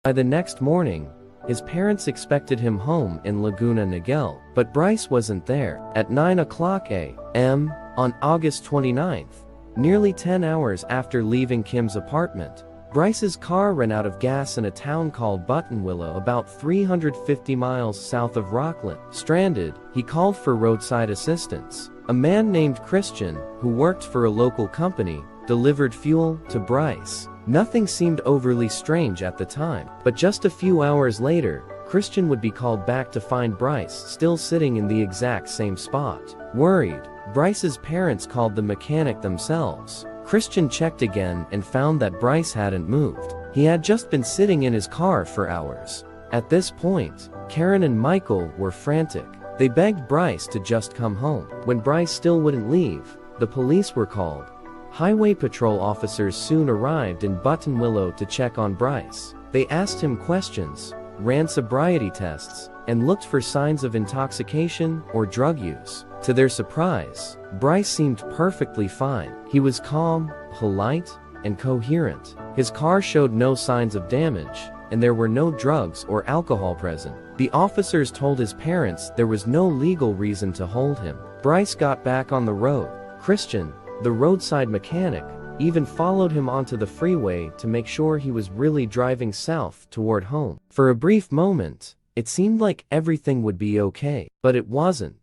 By the next morning, his parents expected him home in Laguna Niguel, but Bryce wasn't there. At 9 o'clock a.m. on August 29th, nearly 10 hours after leaving Kim's apartment, Bryce's car ran out of gas in a town called Buttonwillow, about 350 miles south of Rockland. Stranded, he called for roadside assistance. A man named Christian, who worked for a local company, delivered fuel to Bryce. Nothing seemed overly strange at the time, but just a few hours later, Christian would be called back to find Bryce still sitting in the exact same spot. Worried, Bryce's parents called the mechanic themselves. Christian checked again and found that Bryce hadn't moved. He had just been sitting in his car for hours. At this point, Karen and Michael were frantic. They begged Bryce to just come home. When Bryce still wouldn't leave, the police were called. Highway patrol officers soon arrived in Buttonwillow to check on Bryce. They asked him questions, ran sobriety tests, and looked for signs of intoxication or drug use. To their surprise, Bryce seemed perfectly fine. He was calm, polite, and coherent. His car showed no signs of damage, and there were no drugs or alcohol present. The officers told his parents there was no legal reason to hold him. Bryce got back on the road. Christian, the roadside mechanic, even followed him onto the freeway to make sure he was really driving south toward home. For a brief moment, it seemed like everything would be okay, but it wasn't.